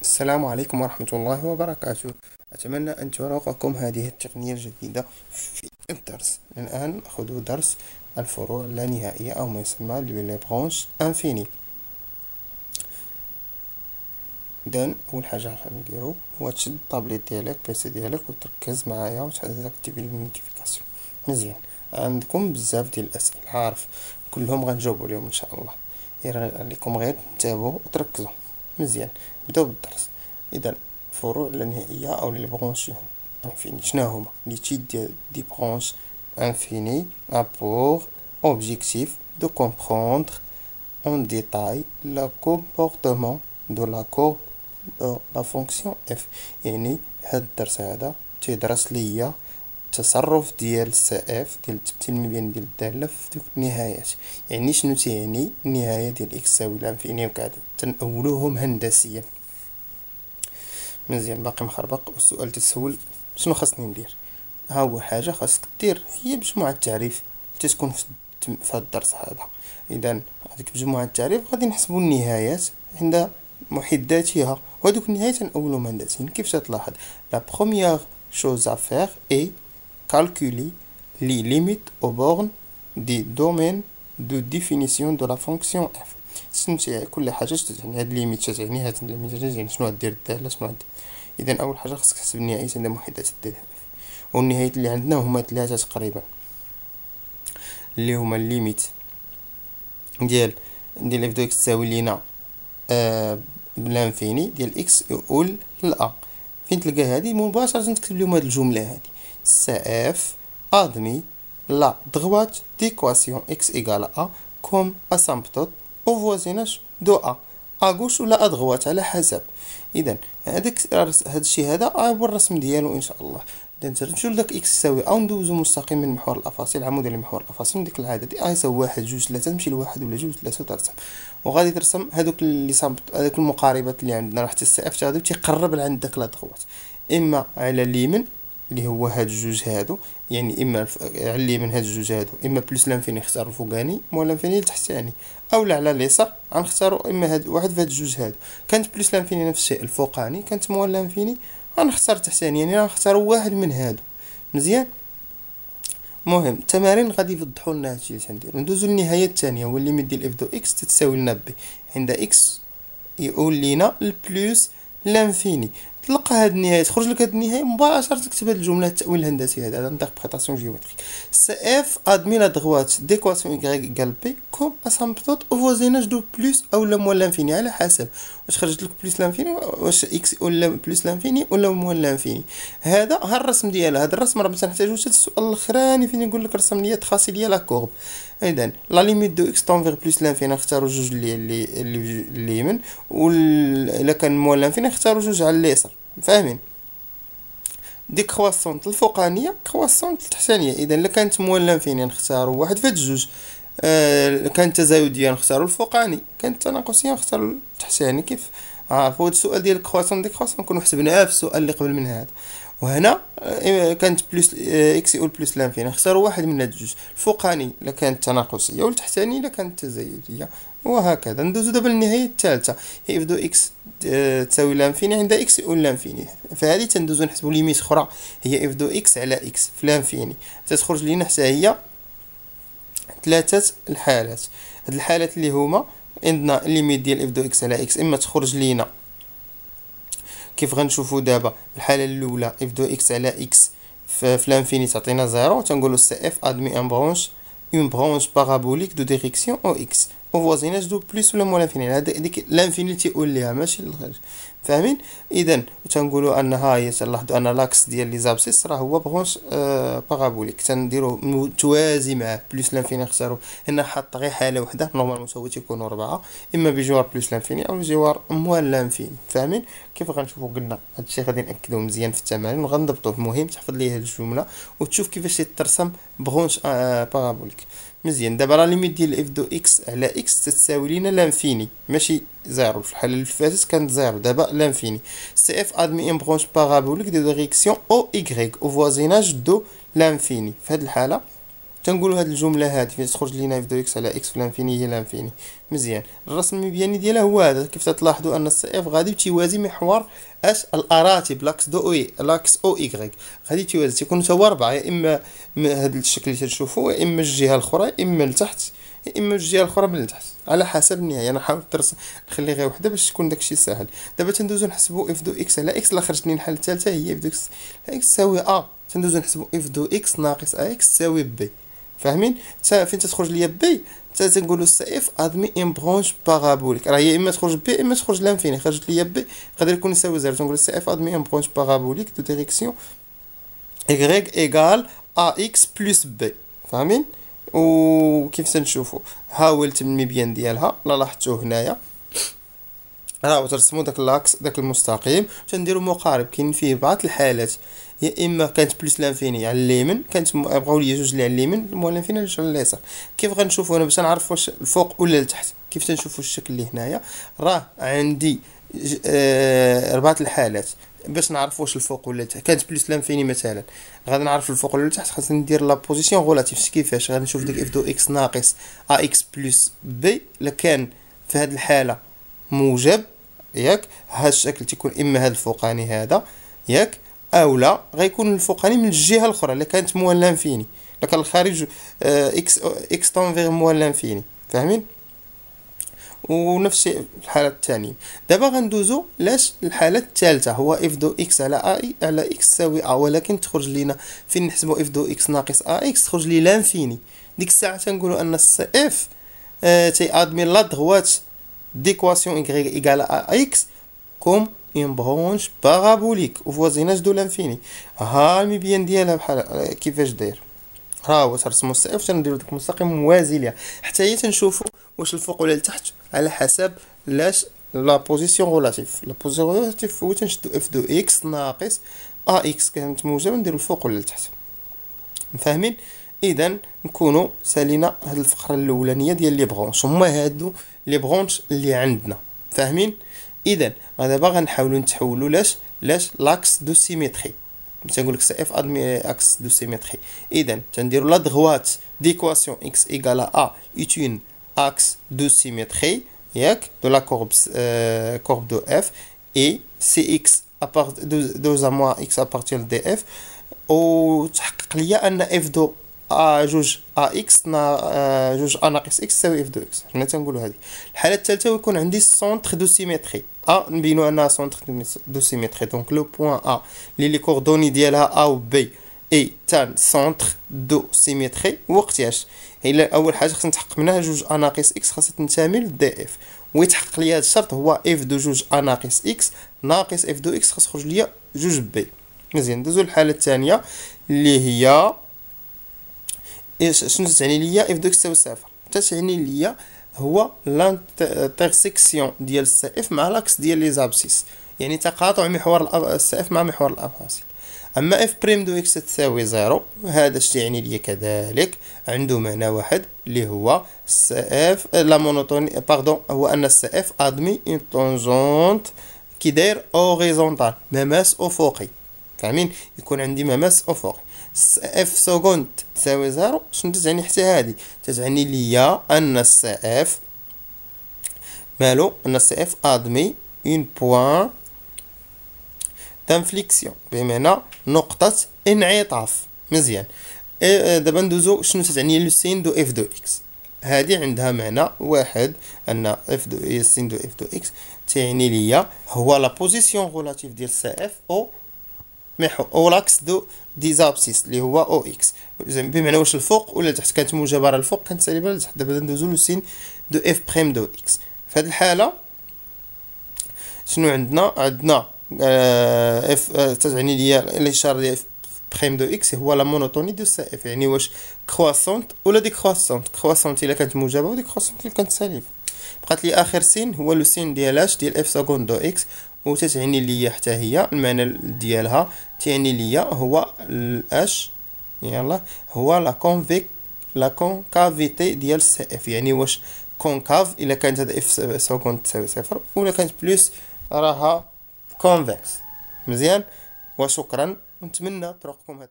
السلام عليكم ورحمة الله وبركاته. أتمنى أن تروقكم هذه التقنية الجديدة في الدرس. الآن نأخذ درس الفروع اللانهائية أو ما يسمى لي برونش انفيني. إذن أول حاجة غنديرو هو تشد الطابليت ديالك بيسي ديالك وتركز معايا وتاكتيفي النوتيفيكاسيون مزيان. عندكم بزاف ديال الأسئلة، عارف كلهم غنجاوبو عليهم إن شاء الله. عليكم غير تتابعوا وتركزوا مزيان. نبداو بالدرس. إذا الفروع اللانهائية أو لي برونش انفيني شنو هما؟ لي تيد دي برونش انفيني a pour objectif de comprendre en détail le comportement de la courbe de la fonction f. يعني هاد الدرس هذا تيدرس ليا التصرف ديال السي اف ديال التبديل المبياني ديال الدالة في دوك النهايات. يعني شنو تيعني النهاية ديال اكس تساوي لانفيني وكذا، تنأولوهم هندسيا مزيان. باقي مخربق. والسؤال تتسول شنو خاصني ندير؟ ها هو حاجة خاصك دير هي مجموعة التعريف تتكون في هاد الدرس هذا. اذا هذيك مجموعة التعريف غادي نحسبوا النهايات عند محداتها، وهذوك النهايات نأولهم هندسيا. كيف تلاحظ؟ لا بروميير chose à faire est calculer les limites aux bornes des domaines de définition de la fonction f. شنو كل حاجة تعني هاد ليميت تعني هاد ليميت يعني شنو غدير الدالة شنو غدير. اذا اول حاجة خاصك تحسب النهايات عند محدات الدالة، والنهايات اللي عندنا هما ثلاثة تقريبا، اللي هما الليميت ديال اف دو اكس تساوي لينا بلانفيني ديال اكس يقول لا. فين تلقى هادي مباشرة تكتب لهم هاد الجملة هادي سي اف ادمي لا droite d'équation x égale à comme asymptote au voisinage de a اغوش ولا ادغوات على حسب. اذا هاد الشيء هذا هو الرسم ديالو ان شاء الله. اذا نمشيو لداك اكس تساوي او ندوزو مستقيم من محور الافاصيل عمودي لمحور الافاصيل من ديك العاده دي يساوي واحد جوج ثلاثة، تمشي لواحد ولا جوج ثلاثة وترسم، وغادي ترسم هادوك اللي هادوك المقاربات اللي عندنا. راح السي اف تاعو تيقرب لعند داك لادغوات، اما على اليمين اللي هو هاد الجوج هادو، يعني اما على اليمين هاد الجوج هادو اما بلس لانفيني نختار الفوقاني مو لانفيني التحتاني، اولا على اليسار غنختارو اما هاد واحد في هاد الجوج هادو. كانت بلس لانفيني نفس الشيء الفوقاني، كانت مو لانفيني غنختار التحتاني، يعني غنختارو واحد من هادو مزيان. مهم التمارين غادي يوضحوا لنا هادشي اللي تنديرو. ندوزو للنهايه الثانيه هو الليميت ديال اف دو اكس تتساوي لنا بي عند اكس يقول لينا البلوس لانفيني. تلقى هاد النهايه تخرج لك هاد النهايه مباشره تكتب هاد الجمله التاويل الهندسي هذا انتربريتاسيون جيومتريك. سي اف ادمي لا دغوات ديكواسيون y ايكال بي كوم اسامبتوت او فوزيناج دو بلوس او لا موان لانفيني على حسب واش خرجت لك بلوس لانفيني واش اكس ولا بلوس لانفيني ولا موان لانفيني. هذا ها الرسم ديالها. هذا الرسم راه ما تنحتاجوش. السؤال الاخراني فين يقول لك رسم لي تخاسي لي لا كورب. اذا لا ليميت دو اكس طون فيغ بلوس لانفيني نختاروا جوج اللي اليمين، الا كان موان لانفيني نختاروا جوج على اليسار. فاهمين؟ دي كرواسونت الفوقانيه كرواسونت التحتانيه. اذا الا كانت موان لانفيني نختاروا واحد في هاد الجوج، كانت تزايديه نختاروا الفوقاني، كانت تناقصيه نختاروا التحتاني. كيف عرفوا هاد السؤال ديال الكرواسون دي كرواسون نكونوا حسبناه في السؤال اللي قبل من هذا. وهنا كانت بلس اكس يقول بلس لانفيني نختاروا واحد من هاد الجوج، الفوقاني الا كانت تناقصيه والتحتاني الا كانت تزايديه، وهكذا. ندوزو دابا للنهايه الثالثه هي اف دو اكس تساوي لانفيني عند اكس يقول لانفيني. فهذه تندوزو نحسبوا ليميت اخرى هي اف دو اكس على اكس في لانفيني، تتخرج لينا حتى هي ثلاثه الحالات. هاد الحالات اللي هما عندنا ليميت ديال اف دو اكس على اكس اما تخرج لينا كيف غنشوفوا دابا الحاله الاولى اف دو اكس على اكس في لانفيني تعطينا زيرو، تنقولوا سي اف ادمي ان برونش اون برونش بارابوليك دو ديريكسيون او اكس او فوازيناج دو بلس ولا موان لانفيني. هذا ديك لانفيني تيقول ليها ماشي للخارج. فاهمين؟ اذا تنقولوا انها هي تلاحظوا ان لاكس ديال لي زابسيس راه هو برونش بارابوليك، تنديروا متوازي معاه. بلس لانفيني نختاروا هنا حاط غير حاله وحده، نورمالمون هو تيكونوا اربعه، اما بجوار بلس لانفيني او بجوار موان لانفيني. فاهمين؟ كيف غنشوفوا قلنا هادشي غادي ناكدوه مزيان في التمارين وغنضبطوه. المهم تحفظ لي هاد الجمله وتشوف كيفاش تترسم برونش بارابوليك مزيان. دابا لا ليميت ديال اف دو اكس على اكس تساوي لينا لانفيني ماشي زيرو. في الحاله اللي فاتت كانت زيرو، دابا لانفيني. سي اف ادمي ان برونش بارابوليك دو ديريكسيون او ايغريك او فوازيناج دو لانفيني. في هاد الحاله تنقولوا هاد الجمله هادي فين تخرج لينا اف دو اكس على اكس في لانفيني هي لانفيني. مزيان. الرسم المبياني ديالها هو هذا. كيف تلاحظوا ان السي اف غادي تيوازي محور اش الاراتب لاكس دو اي لاكس او ايكغيك، غادي تيوازي تيكون تا هو ربعه، يا اما هذا الشكل اللي تشوفوه، يا اما الجهه الاخرى، يا اما لتحت، يا اما الجهه الاخرى من لتحت، على حسب النهايه. انا حاولت نخلي غير وحده باش تكون داكشي ساهل. دابا تندوزو نحسبوا اف دو اكس على اكس. لا خرجت لي الحاله الثالثه هي اف دو اكس تساوي ا، تندوزو نحسبوا اف دو اكس ناقص ا اكس تساوي بي. فاهمين؟ فين تخرج ليا بي تنقولوا السي اف ادمي ان برونش بارابوليك، راه هي اما تخرج بي اما تخرج لانفيني. خرجت ليا بي يقدر يكون يساوي زيرو، تنقول السي اف ادمي ان برونش بارابوليك دو ديريكسيون y ايغال ا اكس بلس بي. فاهمين؟ وكيف تنشوفوا ها هو المبيان ديالها. لا لاحظتوه هنايا راه ترسموا داك لاكس داك المستقيم تنديروا مقارب. كاين فيه بعض الحالات يا اما كانت بلس لانفيني على اليمين، كانت بغاو لي جوج اللي على اليمين المهم لانفيني على اليسار. كيف غنشوفوا انا باش نعرف واش الفوق ولا لتحت؟ كيف تنشوفوا الشكل اللي هنايا راه عندي اربعه الحالات باش نعرف واش الفوق ولا لتحت. كانت بلس لانفيني مثلا غادي نعرف الفوق ولا لتحت، خاصني ندير لا بوزيسيون غولاتيف. كيفاش غنشوف ديك اف دو اكس ناقص ا اكس بلس بي لكان في هذه الحاله موجب ياك، هذا الشكل تيكون اما هذا الفوقاني هذا ياك، اولا غيكون الفوقاني من الجهه الاخرى الا كانت موال لانفيني، الا كان الخارج اكس طونفيغ موال لانفيني. فاهمين؟ ونفس الشيء في الحاله الثانيه. دابا غندوزو لاش الحاله الثالثه، هو اف دو اكس على اي على اكس تساوي ا، ولكن تخرج لينا فين نحسبوا اف دو اكس ناقص ا اكس تخرج لي لانفيني. ديك الساعه تنقولوا ان السي اف تي ادمي لا دغوات d'équation y égale à x comme une branche parabolique au voisinage de l'infini. ها المبيان ديالها بحال كيفاش داير. ها هو ترسموا السي اف تنديروا داك المستقيم موازي ليها حتى هي تنشوفوا واش الفوق ولا لتحت على حسب لاش لا بوزيسيون غولاتيف. لا بوزيسيون غولاتيف هو تنشدو اف دو اكس ناقص ا اكس كانت موجبه نديرو الفوق ولا لتحت. فاهمين؟ اذا نكونوا سالينا هاد الفقره الاولانيه ديال لي برونش، هما هادو لي برونش اللي عندنا. فاهمين؟ اذا دابا غنحاولوا نتحولوا لاش لاكس دو سيميتري. تنقول لك سي اف ادمي اكس دو سيميتري. اذا تنديروا لا دغوات ديكواسيون اكس ايغال ا est une axe de symétrie ياك دو لا كورب دو اف اي سي اكس دوز ا موان اكس ابارتير دي اف، وتحقق ليا ان اف دو ا جوج ا اكس جوج ا ناقص اكس تساوي اف دو اكس. حنا تنقولوا هذه الحاله الثالثه ويكون عندي سونتر دو سيميتري ا، نبينوا انها سونتر دو سيميتري. دونك لو بوين ا اللي كوردوني ديالها ا و بي اي تان سونتر دو سيميتري. وقتاش الا اول حاجه خصنا نتحقق منها جوج ا ناقص اكس خاصها تنتمي لدي اف، ويتحقق لي هذا الشرط هو اف دو جوج ا ناقص اكس ناقص اف دو اكس خاص تخرج ليا جوج بي. مزيان. ندوزو للحاله الثانيه اللي هي شنو تعني ليا اف دو اكس تساوي صفر. تعني ليا هو لانترسيكسيون ديال السي اف مع لاكس ديال لي زابسيس، يعني تقاطع محور السي اف مع محور الابسيس. اما اف بريم دو اكس تساوي زيرو، هذا اش يعني ليا كذلك عنده معنى واحد اللي هو السي اف لا مونوتوني باردون، هو ان السي اف ادمي اون طونجونت كي داير اوريزونتال مماس افقي. فاهمين؟ يكون عندي مماس افقي. اف سكوند تساوي زيرو. شنو تعني حتى هادي؟ تعني ليا ان السي اف مالو ان السي اف ادمي اون بوين دانفليكسيون، بمعنى نقطة انعطاف. مزيان. دابا ندوزو شنو تعني لو سين دو اف دو اكس. هادي عندها معنى واحد، ان اف دو سين دو اف دو اكس تعني ليا هو لا بوزيسيون غولاتيف ديال السي اف او لاكس دو دي زابسيس اللي هو او اكس، بمعنى واش الفوق ولا تحت. كانت موجبه راه الفوق، كانت سالبه لتحت. دابا ندوزو لو سين دو اف بريم دو اكس. في هذه الحاله شنو عندنا اف تعني ليا الاشاره ديال اف بريم دو اكس هو لا مونوتوني دو سي اف، يعني واش كرواسونت ولا ديكرواسونت. كرواسونت الا كانت موجبه وديكرواسونت الا كانت سالبه. بقات لي اخر سين هو لو سين ديال اش ديال اف سكوند دو اكس، وتتعني ليا حتى هي المعنى ديالها تعني ليا هو الاش يلا هو لا كونكافيتي ديال سي اف، يعني واش كونكاف الا كانت هذا اف سكوند تساوي صفر ولا كانت بلس راها كونفكس. مزيان. وشكرا ونتمنى طرقكم هاد